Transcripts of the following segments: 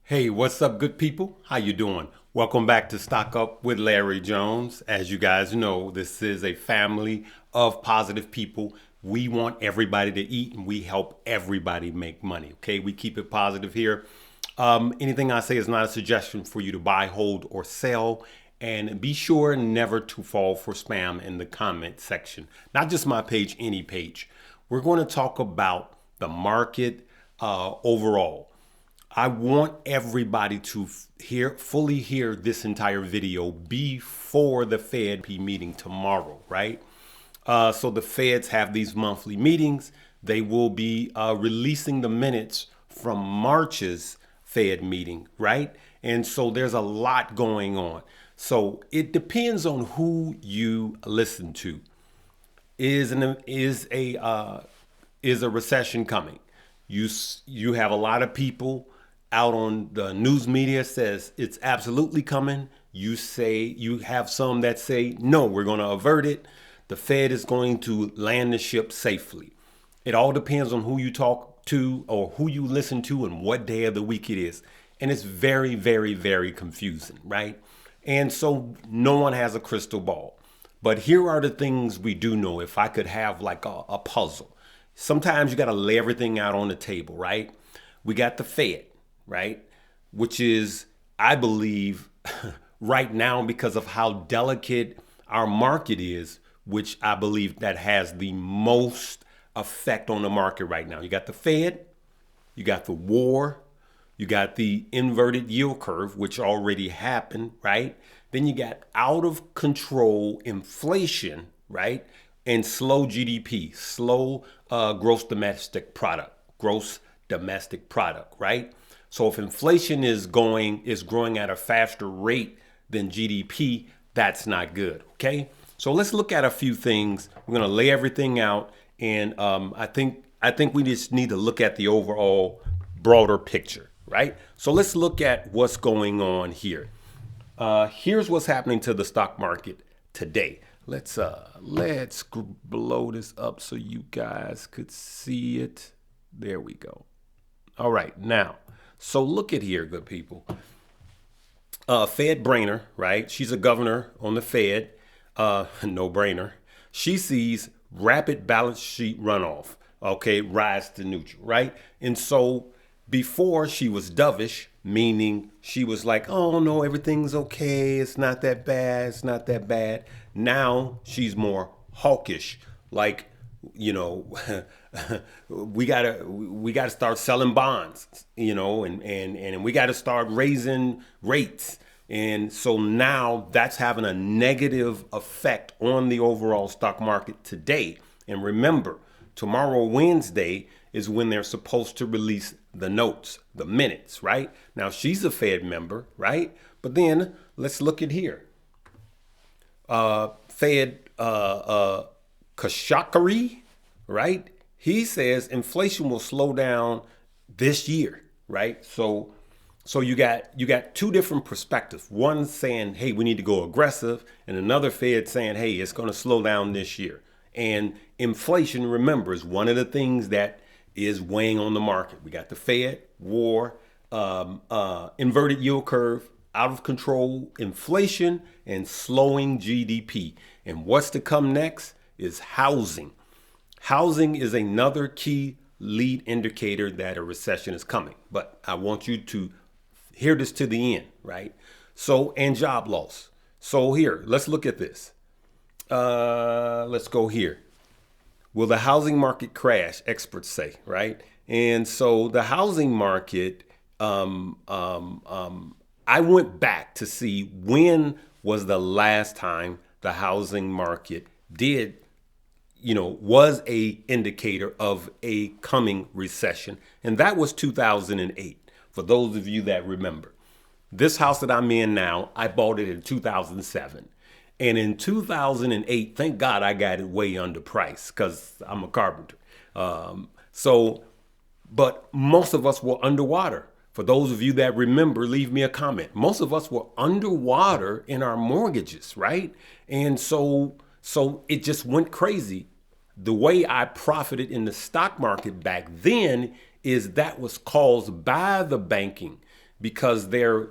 Hey, what's up, good people? How you doing? Welcome back to Stock Up with Larry Jones. As you guys know, this is a family of positive people. We want everybody to eat and we help everybody make money. Okay, we keep it positive here. Anything I say is not a suggestion for you to buy, hold, or sell. And be sure never to fall for spam in the comment section. Not just my page, any page. We're going to talk about the market overall. I want everybody to fully hear this entire video before the Fed meeting tomorrow, right? So the Feds have these monthly meetings. They will be releasing the minutes from March's Fed meeting, right? And so there's a lot going on. So it depends on who you listen to. Is a recession coming? You have a lot of people out on the news media says it's absolutely coming. You have some that say, no, we're going to avert it. The Fed is going to land the ship safely. It all depends on who you talk to or who you listen to and what day of the week it is. And it's very, very, very confusing, right? And so no one has a crystal ball. But here are the things we do know. If I could have like a puzzle, sometimes you got to lay everything out on the table, right? We got the Fed, right? Which is, I believe, right now, because of how delicate our market is, which I believe that has the most effect on the market right now. You got the Fed, you got the war, you got the inverted yield curve, which already happened, right? Then you got out of control inflation, right? And slow GDP, slow gross domestic product, right? So if inflation is growing at a faster rate than GDP, that's not good. Okay. So let's look at a few things. We're going to lay everything out. And I think we just need to look at the overall broader picture, right? So let's look at what's going on here. Here's what's happening to the stock market today. Let's blow this up so you guys could see it. There we go. All right, now, so look at here, good people. Fed Brainard, right? She's a governor on the Fed. No brainer. She sees rapid balance sheet runoff. Okay, rise to neutral, right? And so before she was dovish, meaning she was like, oh no, everything's okay. It's not that bad. It's not that bad. Now she's more hawkish, like, you know, we gotta start selling bonds, you know, and we gotta start raising rates. And so now that's having a negative effect on the overall stock market today. And remember, tomorrow, Wednesday, is when they're supposed to release the notes, the minutes, right? Now she's a Fed member, right? But then let's look at here. Fed Kashakari, right? He says inflation will slow down this year, right? So you got two different perspectives. One saying, hey, we need to go aggressive, and another Fed saying, hey, it's going to slow down this year. And inflation, remember, is one of the things that is weighing on the market. We got the Fed, war, inverted yield curve, out of control inflation, and slowing GDP. And what's to come next is housing. Housing is another key lead indicator that a recession is coming. But I want you to hear this to the end, right? So, and job loss. So here, let's look at this. Let's go here. Will the housing market crash? Experts say, right? And so the housing market, I went back to see when was the last time the housing market was a indicator of a coming recession. And that was 2008. For those of you that remember, this house that I'm in now, I bought it in 2007. And in 2008, thank God I got it way underpriced because I'm a carpenter. But most of us were underwater. For those of you that remember, leave me a comment. Most of us were underwater in our mortgages, right? And so it just went crazy. The way I profited in the stock market back then is that was caused by the banking. because their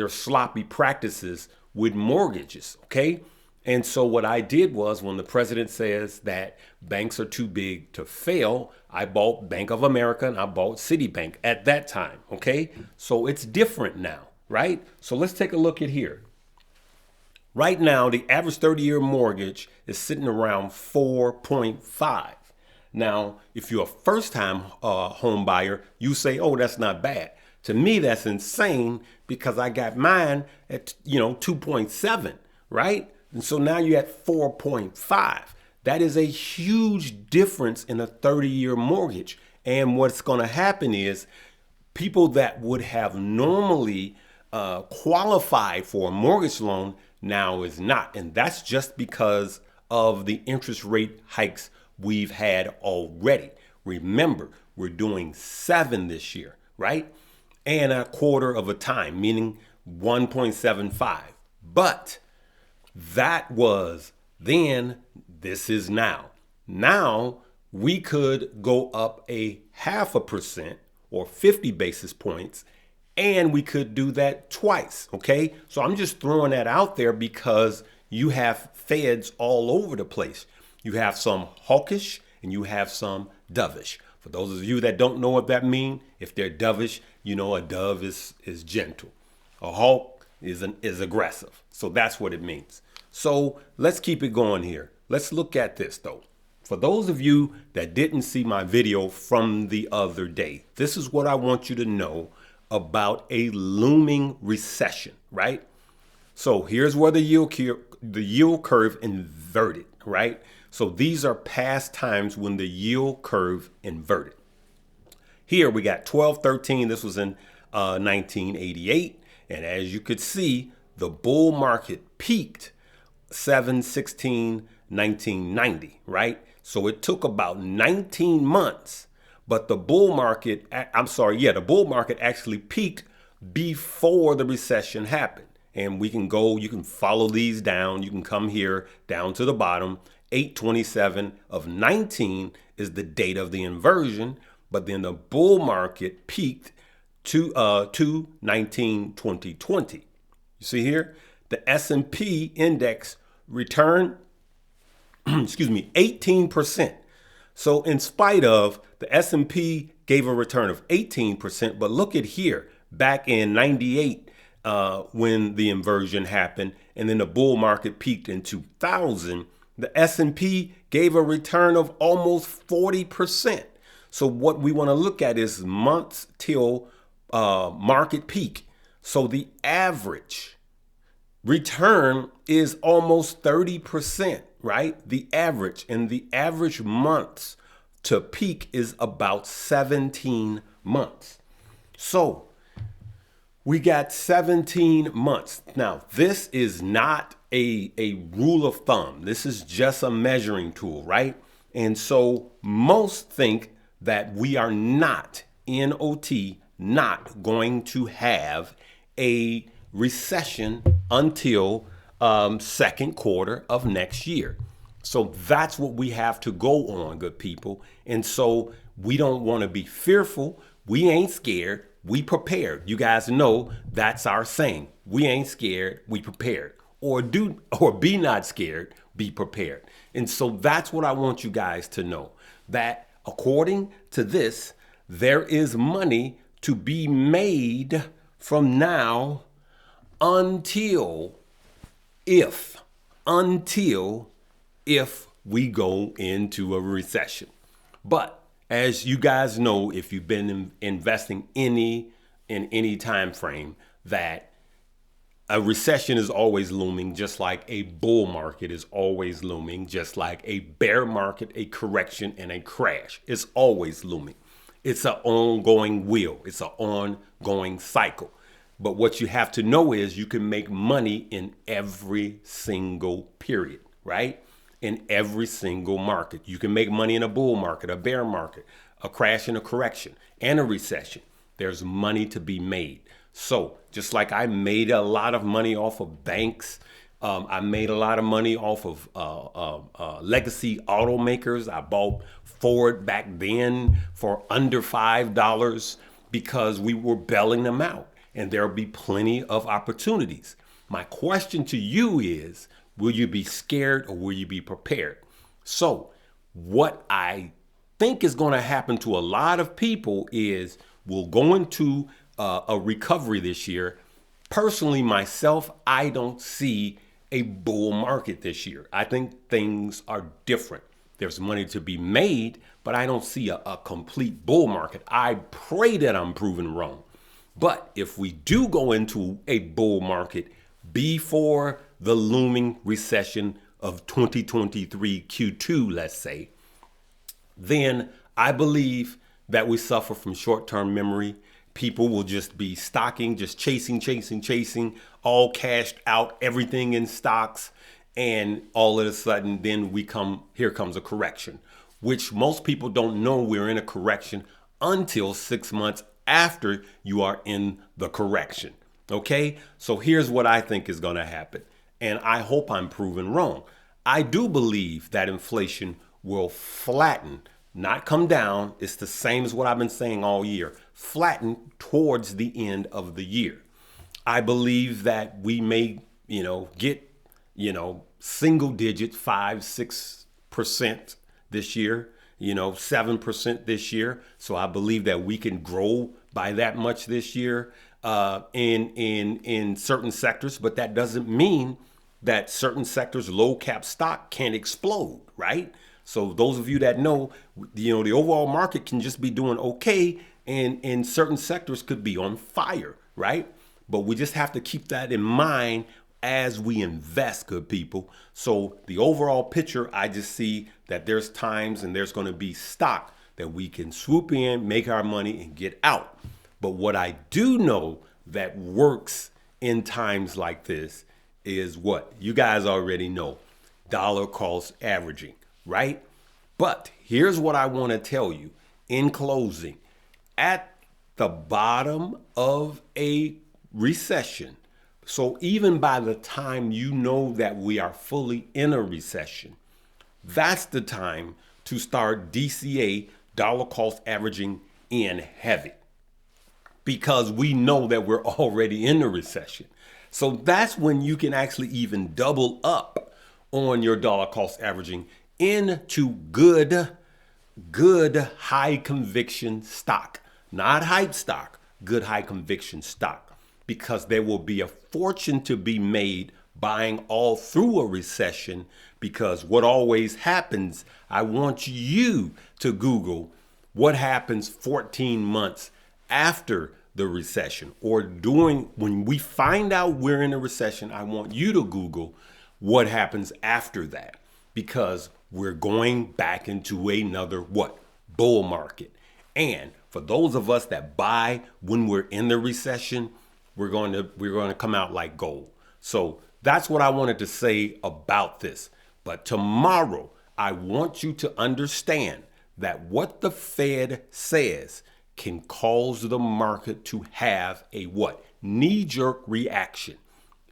sloppy practices with mortgages. Okay. And so what I did was, when the president says that banks are too big to fail, I bought Bank of America and I bought Citibank at that time. Okay. So it's different now, right? So let's take a look at here. Right now, the average 30-year mortgage is sitting around 4.5. Now, if you're a first-time home buyer, you say, oh, that's not bad. To me, that's insane, because I got mine at, 2.7, right? And so now you're at 4.5. That is a huge difference in a 30-year mortgage. And what's going to happen is, people that would have normally qualified for a mortgage loan now is not. And that's just because of the interest rate hikes we've had already. Remember, we're doing 7 this year, right? And a quarter of a time, meaning 1.75. But that was then, this is now. Now we could go up a 0.5% or 50 basis points, and we could do that twice. Okay. So I'm just throwing that out there because you have feds all over the place. You have some hawkish and you have some dovish. For those of you that don't know what that means, if they're dovish, a dove is gentle. A hawk is aggressive. So that's what it means. So let's keep it going here. Let's look at this though. For those of you that didn't see my video from the other day, this is what I want you to know about a looming recession, right? So here's where the yield curve inverted, right? So these are past times when the yield curve inverted. Here we got 1213. This was in 1988. And as you could see, the bull market peaked 7/16, 1990, right? So it took about 19 months, but the bull market actually peaked before the recession happened. And you can follow these down. You can come here down to the bottom. 8/27 of 19 is the date of the inversion, but then the bull market peaked to 2/19/2020. You see here, the S&P index returned 18%. So in spite of the S&P gave a return of 18%, but look at here, back in 98 when the inversion happened, and then the bull market peaked in 2000, the S&P gave a return of almost 40%. So what we want to look at is months till market peak. So the average return is almost 30%, right? The average, and the average months to peak is about 17 months. So we got 17 months. Now, this is not a rule of thumb. This is just a measuring tool, right? And so most think that we are not, NOT, not going to have a recession until second quarter of next year. So that's what we have to go on, good people. And so we don't want to be fearful. We ain't scared. We prepared. You guys know that's our saying. We ain't scared. We prepared. Or be not scared. Be prepared. And so that's what I want you guys to know. That according to this, there is money to be made from now until if we go into a recession. But as you guys know, if you've been investing in any time frame, that a recession is always looming, just like a bull market is always looming, just like a bear market, a correction, and a crash is always looming. It's an ongoing wheel. It's an ongoing cycle. But what you have to know is you can make money in every single period, right? In every single market. You can make money in a bull market, a bear market, a crash and a correction, and a recession. There's money to be made. So just like I made a lot of money off of banks, I made a lot of money off of legacy automakers. I bought Ford back then for under $5 because we were bailing them out, and there'll be plenty of opportunities. My question to you is, will you be scared or will you be prepared? So what I think is going to happen to a lot of people is we'll go into a recovery this year. Personally, myself, I don't see a bull market this year. I think things are different. There's money to be made, but I don't see a complete bull market. I pray that I'm proven wrong. But if we do go into a bull market before the looming recession of 2023 Q2, let's say, then I believe that we suffer from short-term memory. People will just be stocking, just chasing, all cashed out, everything in stocks. And all of a sudden, then here comes a correction, which most people don't know we're in a correction until 6 months after you are in the correction. Okay, so here's what I think is going to happen. And I hope I'm proven wrong. I do believe that inflation will flatten, not come down. It's the same as what I've been saying all year, flatten towards the end of the year. I believe that we may, get, single digits, 5-6% this year, 7% this year. So I believe that we can grow by that much this year in certain sectors, but that doesn't mean that certain sectors, low cap stock, can't explode, right? So those of you that know, the overall market can just be doing okay, and certain sectors could be on fire, right? But we just have to keep that in mind as we invest, good people. So the overall picture, I just see that there's times and there's going to be stock that we can swoop in, make our money, and get out. But what I do know that works in times like this is what you guys already know: dollar cost averaging, right? But here's what I want to tell you in closing. At the bottom of a recession, so even by the time you know that we are fully in a recession, that's the time to start DCA, dollar cost averaging, in heavy, because we know that we're already in a recession. So that's when you can actually even double up on your dollar cost averaging into good high conviction stock, not hype stock, good high conviction stock, because there will be a fortune to be made buying all through a recession. Because what always happens, I want you to Google what happens 14 months after the recession, or when we find out we're in a recession. I want you to Google what happens after that, because we're going back into another bull market. And for those of us that buy when we're in the recession, we're going to come out like gold. So that's what I wanted to say about this. But tomorrow, I want you to understand that what the Fed says can cause the market to have a knee-jerk reaction.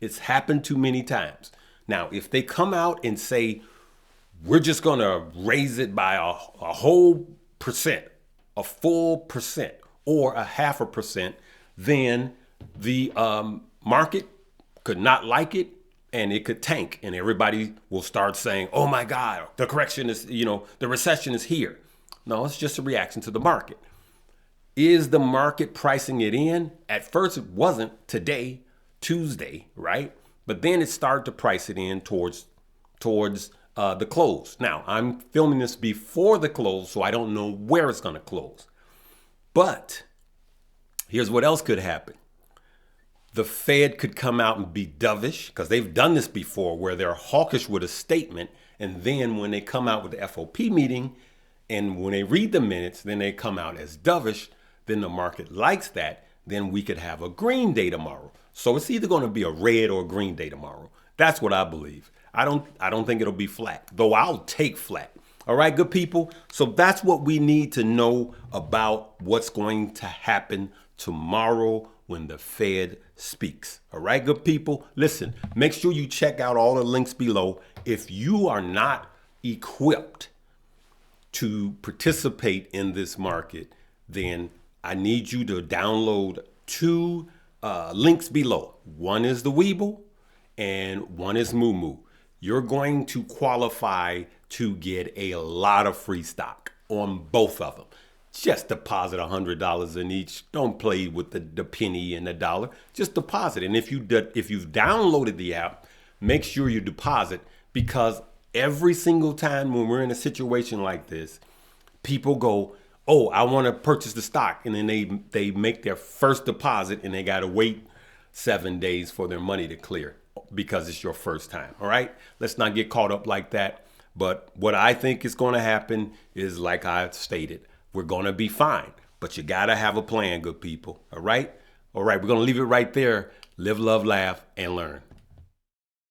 It's happened too many times. Now, if they come out and say, we're just going to raise it by a whole percent, a full percent, or a 0.5%, then the market could not like it, and it could tank, and everybody will start saying, oh my God, the correction is, the recession is here. No, it's just a reaction to the market. Is the market pricing it in? At first it wasn't. Today, Tuesday, right? But then it started to price it in towards the close. Now, I'm filming this before the close, so I don't know where it's going to close. But here's what else could happen. The Fed could come out and be dovish, because they've done this before, where they're hawkish with a statement, and then when they come out with the FOP meeting, and when they read the minutes, then they come out as dovish. Then the market likes that. Then we could have a green day tomorrow. So it's either going to be a red or a green day tomorrow. That's what I believe. I don't think it'll be flat, though I'll take flat. All right, good people. So that's what we need to know about what's going to happen tomorrow when the Fed speaks. All right, good people. Listen, make sure you check out all the links below. If you are not equipped to participate in this market, then I need you to download two links below. One is the Weeble and one is Moo. You're going to qualify to get a lot of free stock on both of them. Just deposit $100 in each. Don't play with the penny and the dollar. Just deposit. And if you've downloaded the app, make sure you deposit, because every single time when we're in a situation like this, people go, oh, I want to purchase the stock. And then they make their first deposit and they got to wait 7 days for their money to clear because it's your first time. All right. Let's not get caught up like that. But what I think is going to happen is, like I stated, we're going to be fine. But you got to have a plan, good people. All right. All right. We're going to leave it right there. Live, love, laugh, and learn.